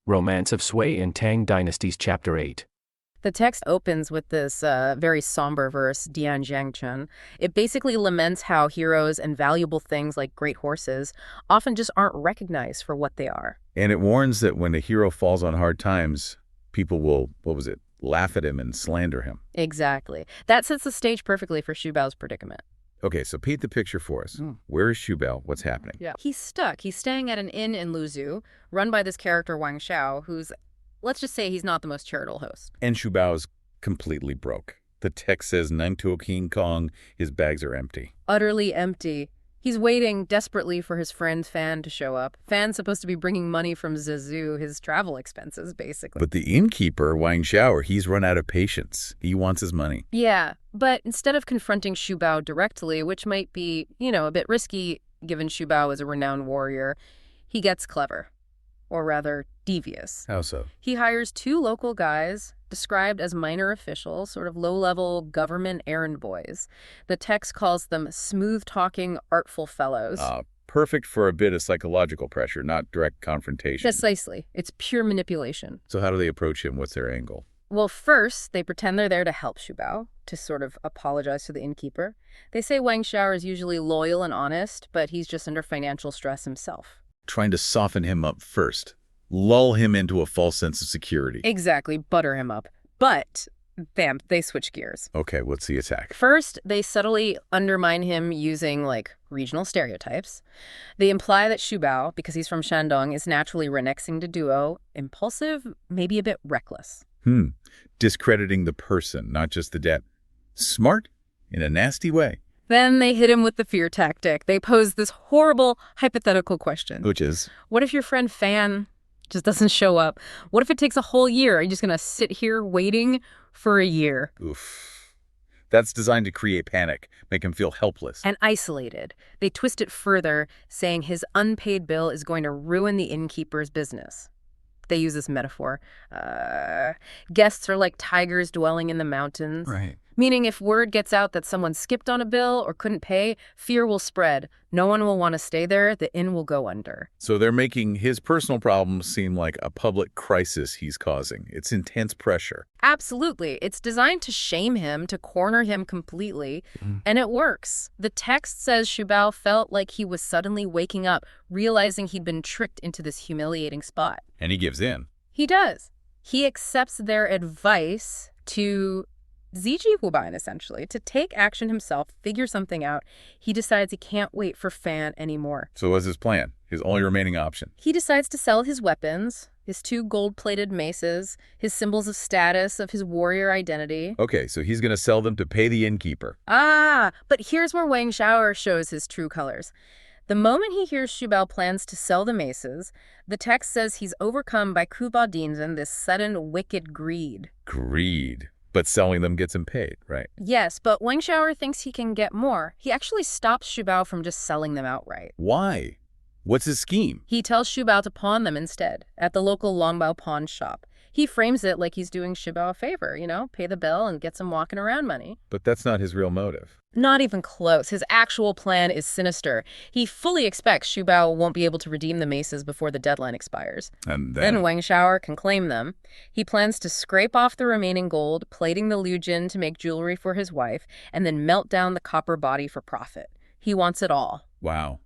Romance of Sui and Tang Dynasties Chapter 8. The text opens with this very somber verse, Dian Jiangchen. It basically laments how heroes and valuable things like great horses often just aren't recognized for what they are. And it warns that when a hero falls on hard times, people will, laugh at him and slander him. Exactly. That sets the stage perfectly for Xu Bao's predicament. Okay, so paint the picture for us. Where is Xu Bao? What's happening? Yeah. He's stuck. He's staying at an inn in Luzhu, run by this character Wang Xiao, who's, let's just say he's not the most charitable host. And Xu Bao is completely broke. The text says, Nang to Qiong, his bags are empty. Utterly empty. He's waiting desperately for his friend Fan to show up. Fan's supposed to be bringing money from Zizou, his travel expenses, basically. But the innkeeper, Wang Xiao, he's run out of patience. He wants his money. Yeah, but instead of confronting Xu Bao directly, which might be, a bit risky given Xu Bao is a renowned warrior, he gets clever. Or rather, devious. How so? He hires two local guys, described as minor officials, sort of low-level government errand boys. The text calls them smooth-talking, artful fellows. Perfect for a bit of psychological pressure, not direct confrontation. Precisely. It's pure manipulation. So how do they approach him? What's their angle? Well, first, they pretend they're there to help Xu Bao, to sort of apologize to the innkeeper. They say Wang Xiao is usually loyal and honest, but he's just under financial stress himself. Trying to soften him up first. Lull him into a false sense of security. Exactly, butter him up. But, bam, they switch gears. Okay, what's the attack? First, they subtly undermine him using, regional stereotypes. They imply that Xu Bao, because he's from Shandong, is naturally renexing to duo, impulsive, maybe a bit reckless. Discrediting the person, not just the debt. Smart in a nasty way. Then they hit him with the fear tactic. They pose this horrible hypothetical question. Which is? What if your friend Fan just doesn't show up? What if it takes a whole year? Are you just going to sit here waiting for a year? Oof. That's designed to create panic, make him feel helpless. And isolated. They twist it further, saying his unpaid bill is going to ruin the innkeeper's business. They use this metaphor. Guests are like tigers dwelling in the mountains. Right. Meaning if word gets out that someone skipped on a bill or couldn't pay, fear will spread. No one will want to stay there. The inn will go under. So they're making his personal problems seem like a public crisis he's causing. It's intense pressure. Absolutely. It's designed to shame him, to corner him completely, and it works. The text says Xu Bao felt like he was suddenly waking up, realizing he'd been tricked into this humiliating spot. And he gives in. He does. He accepts their advice to Ziji Wuban, essentially, to take action himself, figure something out. He decides he can't wait for Fan anymore. So what's his plan? His only remaining option? He decides to sell his weapons, his two gold-plated maces, his symbols of status, of his warrior identity. Okay, so he's going to sell them to pay the innkeeper. But here's where Wang Xiao shows his true colors. The moment he hears Xu Bao plans to sell the maces, the text says he's overcome by Kuba Dinzhen, this sudden wicked greed. Greed. But selling them gets him paid, right? Yes, but Wang Xiao thinks he can get more. He actually stops Xu Bao from just selling them outright. Why? What's his scheme? He tells Xu Bao to pawn them instead, at the local Longbao pawn shop. He frames it like he's doing Xu Bao a favor, pay the bill and get some walking around money. But that's not his real motive. Not even close. His actual plan is sinister. He fully expects Xu Bao won't be able to redeem the maces before the deadline expires. And then Wang Xiao can claim them. He plans to scrape off the remaining gold, plating the Liu Jin to make jewelry for his wife, and then melt down the copper body for profit. He wants it all. Wow.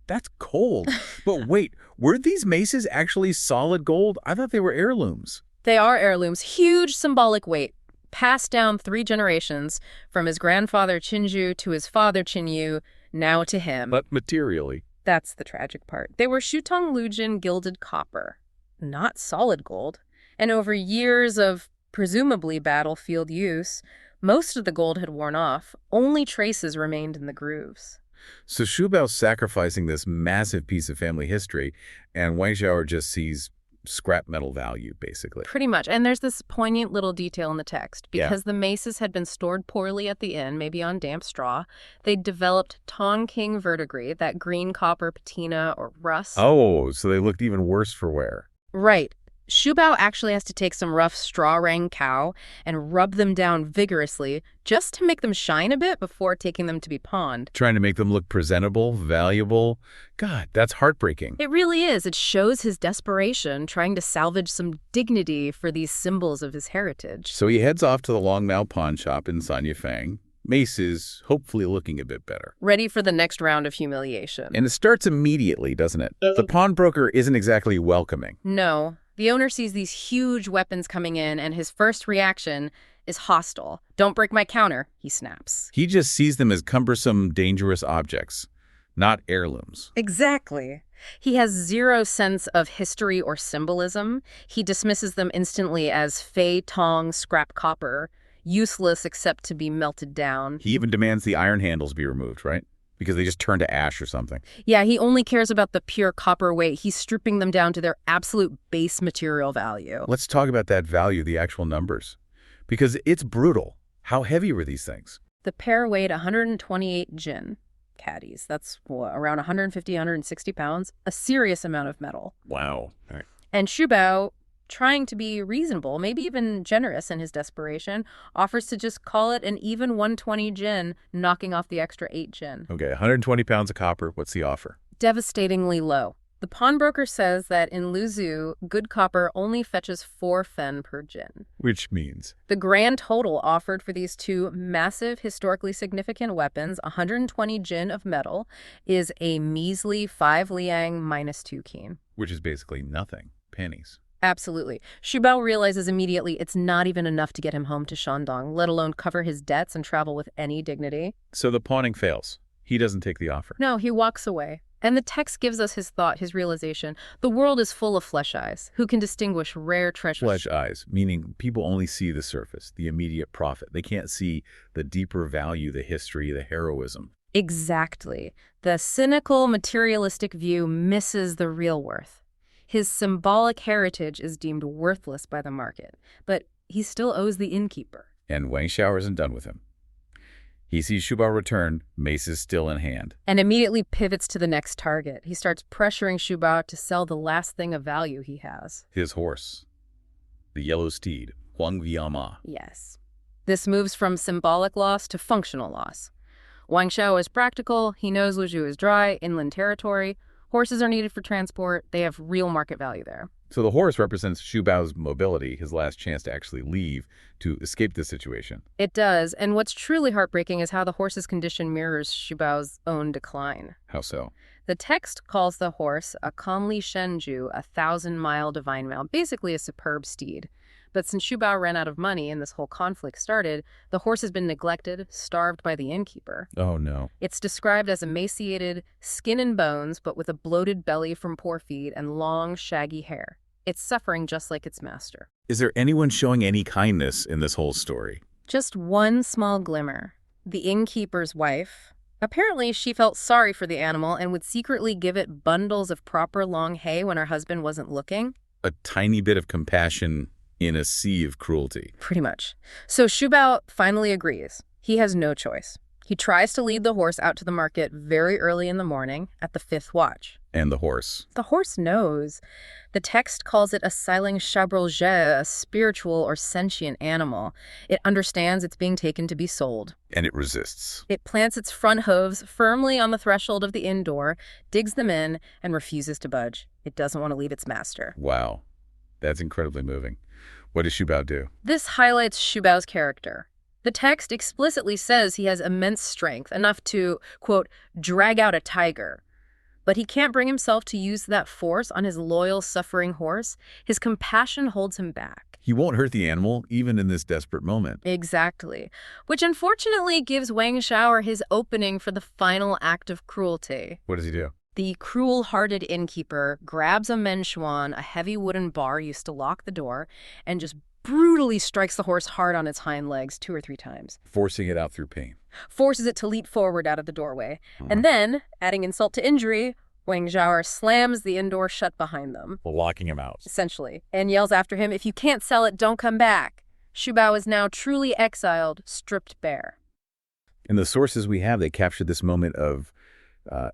That's cold. But wait, were these maces actually solid gold? I thought they were heirlooms. They are heirlooms. Huge symbolic weight. Passed down 3 generations, from his grandfather Qinju to his father Qinyu, now to him. But materially. That's the tragic part. They were Shutong Lujin gilded copper, not solid gold. And over years of presumably battlefield use, most of the gold had worn off. Only traces remained in the grooves. So Xu Bao's sacrificing this massive piece of family history, and Wang Xiao just sees scrap metal value, basically. Pretty much. And there's this poignant little detail in the text. Because the maces had been stored poorly at the inn, maybe on damp straw, they developed Tang King verdigris, that green copper patina or rust. Oh, so they looked even worse for wear. Right. Xu Bao actually has to take some rough straw-rang cow and rub them down vigorously just to make them shine a bit before taking them to be pawned. Trying to make them look presentable, valuable. God, that's heartbreaking. It really is. It shows his desperation, trying to salvage some dignity for these symbols of his heritage. So he heads off to the Long Mao pawn shop in Sanyafang. Mace is hopefully looking a bit better. Ready for the next round of humiliation. And it starts immediately, doesn't it? The pawnbroker isn't exactly welcoming. No. The owner sees these huge weapons coming in, and his first reaction is hostile. "Don't break my counter," he snaps. He just sees them as cumbersome, dangerous objects, not heirlooms. Exactly. He has zero sense of history or symbolism. He dismisses them instantly as fey, tong, scrap copper, useless except to be melted down. He even demands the iron handles be removed, right? Because they just turn to ash or something. Yeah, he only cares about the pure copper weight. He's stripping them down to their absolute base material value. Let's talk about that value, the actual numbers. Because it's brutal. How heavy were these things? The pair weighed 128 jin caddies. That's around 150, 160 pounds. A serious amount of metal. Wow. All right. And Xu Bao, trying to be reasonable, maybe even generous in his desperation, offers to just call it an even 120 jin, knocking off the extra 8 jin. Okay, 120 pounds of copper. What's the offer? Devastatingly low. The pawnbroker says that in Luzhu, good copper only fetches 4 fen per jin. Which means? The grand total offered for these two massive, historically significant weapons, 120 jin of metal, is a measly 5 liang minus 2 keen. Which is basically nothing. Pennies. Absolutely. Xu Bao realizes immediately it's not even enough to get him home to Shandong, let alone cover his debts and travel with any dignity. So the pawning fails. He doesn't take the offer. No, he walks away. And the text gives us his thought, his realization. The world is full of flesh eyes, who can distinguish rare treasures. Flesh eyes, meaning people only see the surface, the immediate profit. They can't see the deeper value, the history, the heroism. Exactly. The cynical, materialistic view misses the real worth. His symbolic heritage is deemed worthless by the market, but he still owes the innkeeper. And Wang Xiao isn't done with him. He sees Xu Bao return, mace is still in hand. And immediately pivots to the next target. He starts pressuring Xu Bao to sell the last thing of value he has. His horse. The yellow steed, Huang Viama. Yes. This moves from symbolic loss to functional loss. Wang Xiao is practical. He knows Luzhu is dry, inland territory. Horses are needed for transport. They have real market value there. So the horse represents Xu Bao's mobility, his last chance to actually leave, to escape this situation. It does, and what's truly heartbreaking is how the horse's condition mirrors Xu Bao's own decline. How so? The text calls the horse a comely shenju, a 1,000-mile divine mount, basically a superb steed. But since Xu Bao ran out of money and this whole conflict started, the horse has been neglected, starved by the innkeeper. Oh, no. It's described as emaciated, skin and bones, but with a bloated belly from poor feed and long, shaggy hair. It's suffering just like its master. Is there anyone showing any kindness in this whole story? Just one small glimmer. The innkeeper's wife. Apparently, she felt sorry for the animal and would secretly give it bundles of proper long hay when her husband wasn't looking. A tiny bit of compassion in a sea of cruelty. Pretty much. So Xu Bao finally agrees. He has no choice. He tries to lead the horse out to the market very early in the morning at the 5th watch. And the horse. The horse knows. The text calls it a Siling Shabrolje, a spiritual or sentient animal. It understands it's being taken to be sold. And it resists. It plants its front hooves firmly on the threshold of the inn door, digs them in, and refuses to budge. It doesn't want to leave its master. Wow. That's incredibly moving. What does Xu Bao do? This highlights Xu Bao's character. The text explicitly says he has immense strength, enough to, quote, drag out a tiger. But he can't bring himself to use that force on his loyal, suffering horse. His compassion holds him back. He won't hurt the animal, even in this desperate moment. Exactly. Which unfortunately gives Wang Xiao his opening for the final act of cruelty. What does he do? The cruel-hearted innkeeper grabs a menchuan, a heavy wooden bar used to lock the door, and just brutally strikes the horse hard on its hind legs 2 or 3 times. Forcing it out through pain. Forces it to leap forward out of the doorway. And then, adding insult to injury, Wang Xiao slams the inn door shut behind them. Locking him out. Essentially. And yells after him, "If you can't sell it, don't come back." Xu Bao is now truly exiled, stripped bare. In the sources we have, they captured this moment of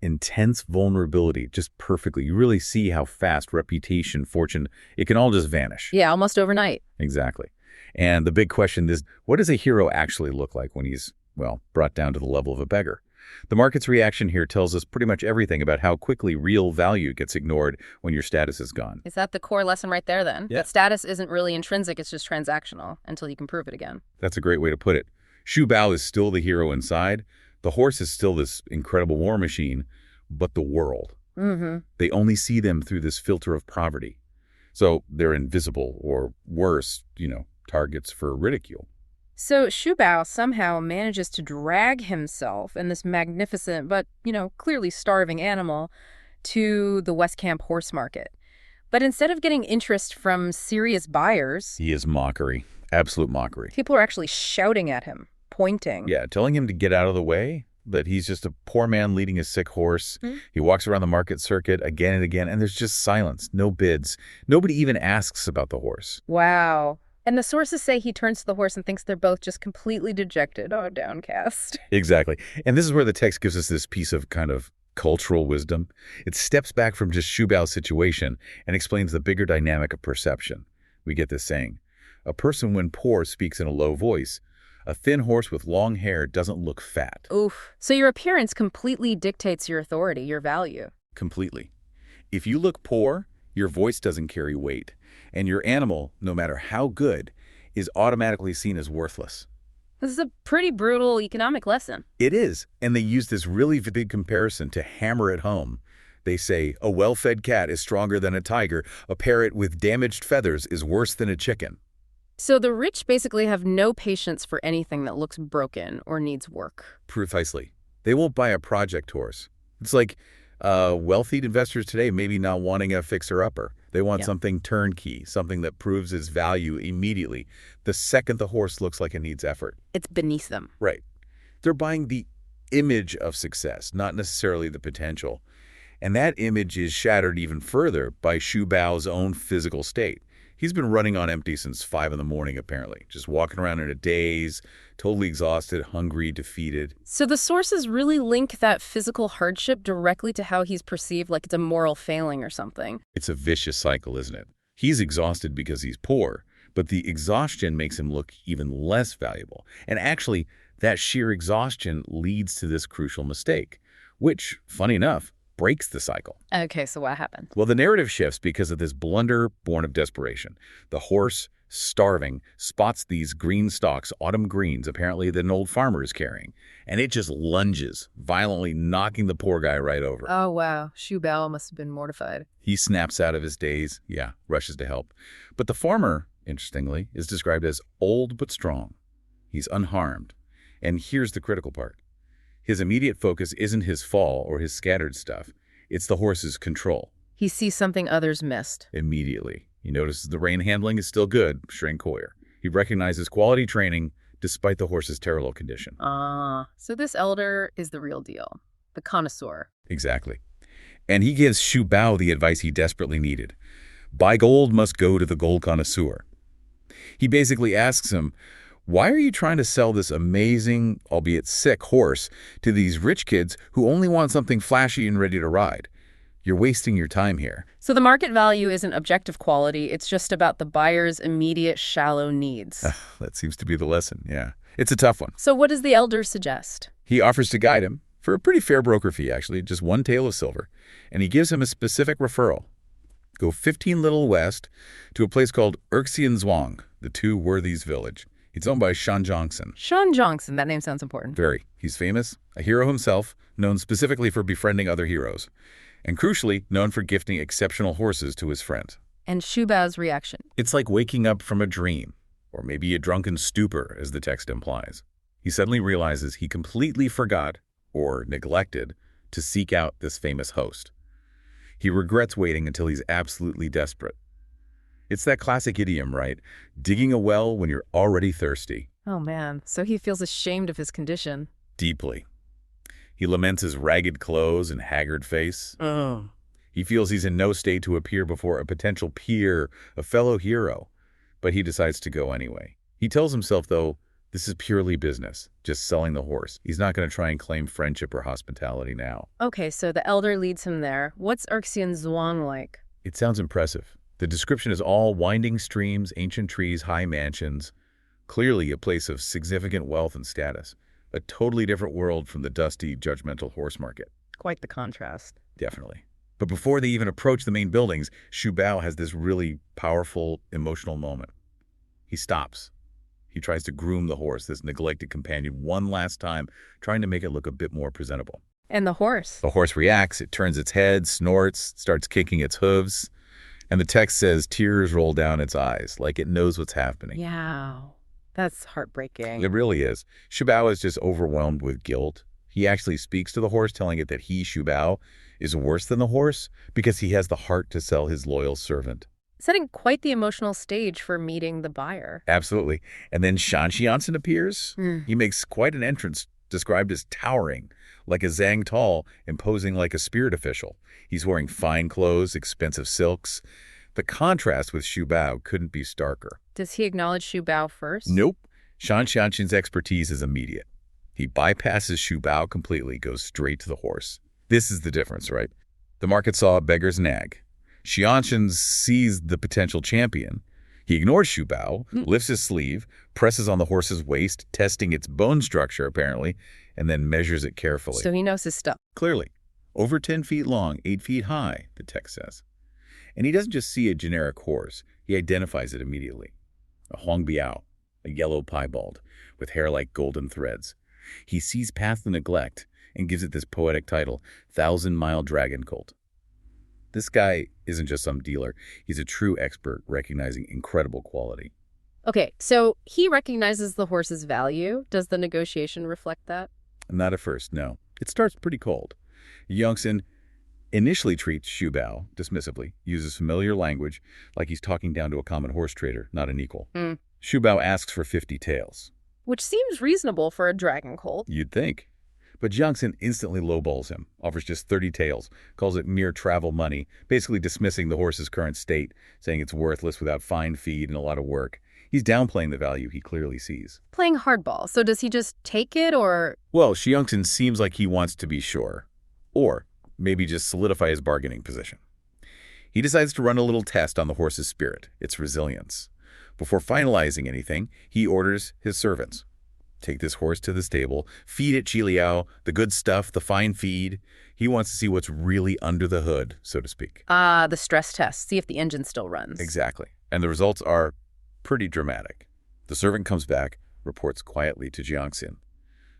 intense vulnerability, just perfectly. You really see how fast reputation, fortune, it can all just vanish. Yeah, almost overnight. Exactly. And the big question is, what does a hero actually look like when he's, well, brought down to the level of a beggar? The market's reaction here tells us pretty much everything about how quickly real value gets ignored when your status is gone. Is that the core lesson right there, then? Yeah. That status isn't really intrinsic, it's just transactional until you can prove it again. That's a great way to put it. Shu Bao is still the hero inside. The horse is still this incredible war machine, but the world. They only see them through this filter of poverty. So they're invisible, or worse, targets for ridicule. So Shu Bao somehow manages to drag himself and this magnificent but, clearly starving animal to the West Camp horse market. But instead of getting interest from serious buyers... He is mockery. Absolute mockery. People are actually shouting at him, pointing. Yeah, telling him to get out of the way, that he's just a poor man leading a sick horse. He walks around the market circuit again and again, and there's just silence, no bids. Nobody even asks about the horse. Wow. And the sources say he turns to the horse and thinks they're both just completely dejected or downcast. Exactly. And this is where the text gives us this piece of kind of cultural wisdom. It steps back from just Shu Bao's situation and explains the bigger dynamic of perception. We get this saying, a person when poor speaks in a low voice. A thin horse with long hair doesn't look fat. Oof. So your appearance completely dictates your authority, your value. Completely. If you look poor, your voice doesn't carry weight. And your animal, no matter how good, is automatically seen as worthless. This is a pretty brutal economic lesson. It is. And they use this really big comparison to hammer it home. They say, a well-fed cat is stronger than a tiger. A parrot with damaged feathers is worse than a chicken. So the rich basically have no patience for anything that looks broken or needs work. Precisely. They won't buy a project horse. It's like wealthy investors today maybe not wanting a fixer-upper. They want something turnkey, something that proves its value immediately, the second the horse looks like it needs effort. It's beneath them. Right. They're buying the image of success, not necessarily the potential. And that image is shattered even further by Shu Bao's own physical state. He's been running on empty since 5 in the morning, apparently, just walking around in a daze, totally exhausted, hungry, defeated. So the sources really link that physical hardship directly to how he's perceived, like it's a moral failing or something. It's a vicious cycle, isn't it? He's exhausted because he's poor, but the exhaustion makes him look even less valuable. And actually, that sheer exhaustion leads to this crucial mistake, which, funny enough, breaks the cycle. Okay, so what happened? Well, the narrative shifts because of this blunder born of desperation. The horse, starving, spots these green stalks, autumn greens, apparently that an old farmer is carrying, and it just lunges, violently knocking the poor guy right over. Oh, wow. Shu Bao must have been mortified. He snaps out of his daze, rushes to help. But the farmer, interestingly, is described as old but strong. He's unharmed. And here's the critical part. His immediate focus isn't his fall or his scattered stuff. It's the horse's control. He sees something others missed. Immediately. He notices the rein handling is still good, Shrink Hoyer. He recognizes quality training despite the horse's terrible condition. So this elder is the real deal. The connoisseur. Exactly. And he gives Shu Bao the advice he desperately needed. Buy gold must go to the gold connoisseur. He basically asks him, why are you trying to sell this amazing, albeit sick, horse to these rich kids who only want something flashy and ready to ride? You're wasting your time here. So the market value isn't objective quality. It's just about the buyer's immediate shallow needs. That seems to be the lesson, yeah. It's a tough one. So what does the elder suggest? He offers to guide him, for a pretty fair broker fee, actually, just 1 tael of silver, and he gives him a specific referral. Go 15 little west to a place called Zhuang, the Two Worthies village. It's owned by Shan Johnson. Shan Johnson, that name sounds important. Very. He's famous, a hero himself, known specifically for befriending other heroes, and crucially, known for gifting exceptional horses to his friends. And Shu Bao's reaction? It's like waking up from a dream, or maybe a drunken stupor, as the text implies. He suddenly realizes he completely forgot, or neglected, to seek out this famous host. He regrets waiting until he's absolutely desperate. It's that classic idiom, right? Digging a well when you're already thirsty. Oh, man. So he feels ashamed of his condition. Deeply. He laments his ragged clothes and haggard face. He feels he's in no state to appear before a potential peer, a fellow hero. But he decides to go anyway. He tells himself, though, This is purely business, just selling the horse. He's not going to try and claim friendship or hospitality now. Okay, so the elder leads him there. What's Erxian Zhuang like? It sounds impressive. The description is all winding streams, ancient trees, high mansions. Clearly a place of significant wealth and status. A totally different world from the dusty, judgmental horse market. Quite the contrast. Definitely. But before they even approach the main buildings, Xu Bao has this really powerful, emotional moment. He stops. He tries to groom the horse, this neglected companion, one last time, trying to make it look a bit more presentable. And the horse? The horse reacts. It turns its head, snorts, starts kicking its hooves. And the text says tears roll down its eyes, like it knows what's happening. Yeah, that's heartbreaking. It really is. Xu Bao is just overwhelmed with guilt. He actually speaks to the horse, telling it that he, Xu Bao, is worse than the horse because he has the heart to sell his loyal servant. Setting quite the emotional stage for meeting the buyer. Absolutely. And then Shan Xianxin appears. He makes quite an entrance, described as towering, like a Zhang Tall, imposing like a spirit official. He's wearing fine clothes, expensive silks. The contrast with Xu Bao couldn't be starker. Does he acknowledge Xu Bao first? Nope. Shan Xianxin's expertise is immediate. He bypasses Xu Bao completely, goes straight to the horse. This is the difference, right? The market saw a beggar's nag. Xianxin sees the potential champion. He ignores Xu Bao, lifts his sleeve, presses on the horse's waist, testing its bone structure, apparently, and then measures it carefully. So he knows his stuff. Clearly. Over 10 feet long, 8 feet high, the text says. And he doesn't just see a generic horse. He identifies it immediately. A Huang Biao, a yellow piebald, with hair like golden threads. He sees past the neglect and gives it this poetic title, 1,000-Mile Dragon Colt. This guy isn't just some dealer. He's a true expert, recognizing incredible quality. Okay, so he recognizes the horse's value. Does the negotiation reflect that? Not at first, no. It starts pretty cold. Yongxin initially treats Xu Bao dismissively, uses familiar language like he's talking down to a common horse trader, not an equal. Xu Bao asks for 50 taels. Which seems reasonable for a dragon colt. You'd think. But Jiangxin instantly lowballs him, offers just 30 taels, calls it mere travel money, basically dismissing the horse's current state, saying it's worthless without fine feed and a lot of work. He's downplaying the value he clearly sees. Playing hardball. So does he just take it or? Well, Xiongxin seems like he wants to be sure. Or maybe just solidify his bargaining position. He decides to run a little test on the horse's spirit, its resilience. Before finalizing anything, he orders his servants. Take this horse to the stable, feed it Qiliao, the good stuff, the fine feed. He wants to see what's really under the hood, so to speak. The stress test. See if the engine still runs. Exactly. And the results are pretty dramatic. The servant comes back, reports quietly to Jiangxin.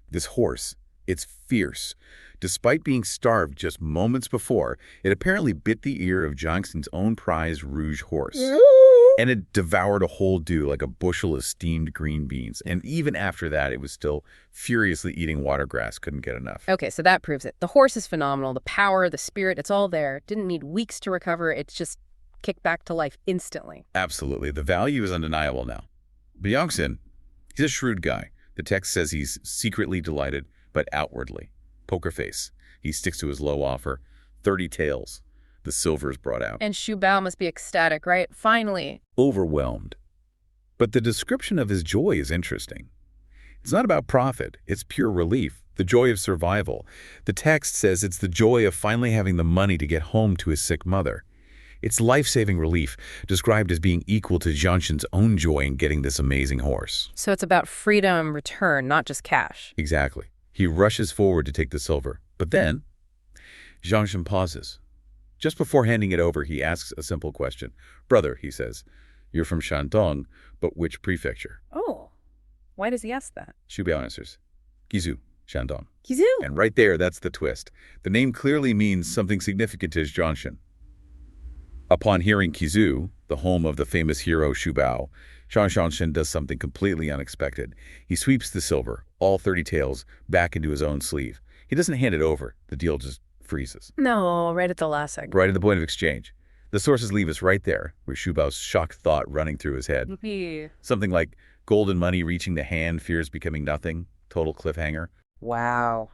This horse, it's fierce. Despite being starved just moments before, it apparently bit the ear of Jiangxin's own prized rouge horse. And it devoured a whole dew like a bushel of steamed green beans. And even after that, it was still furiously eating watergrass, couldn't get enough. Okay, so that proves it. The horse is phenomenal. The power, the spirit, it's all there. Didn't need weeks to recover. It's just kicked back to life instantly. Absolutely. The value is undeniable now. But Yongxin, he's a shrewd guy. The text says he's secretly delighted, but outwardly. Poker face. He sticks to his low offer. 30 taels. The silver is brought out. And Xu Bao must be ecstatic, right? Finally. Overwhelmed. But the description of his joy is interesting. It's not about profit. It's pure relief, the joy of survival. The text says it's the joy of finally having the money to get home to his sick mother. It's life-saving relief, described as being equal to Jiangxin's own joy in getting this amazing horse. So it's about freedom, return, not just cash. Exactly. He rushes forward to take the silver. But then, Jiangxin pauses. Just before handing it over, he asks a simple question. Brother, he says, you're from Shandong, but which prefecture? Oh, why does he ask that? Xu Biao answers, Guizhou, Shandong. Guizhou? And right there, that's the twist. The name clearly means something significant to Jiangxin. Upon hearing Guizhou, the home of the famous hero Xu Bao, Jiangxin does something completely unexpected. He sweeps the silver, all 30 taels, back into his own sleeve. He doesn't hand it over. The deal just freezes. No, right at the last second. Right at the point of exchange. The sources leave us right there, with Xu Bao's shocked thought running through his head. Yippee. Something like golden money reaching the hand, fears becoming nothing, total cliffhanger. Wow.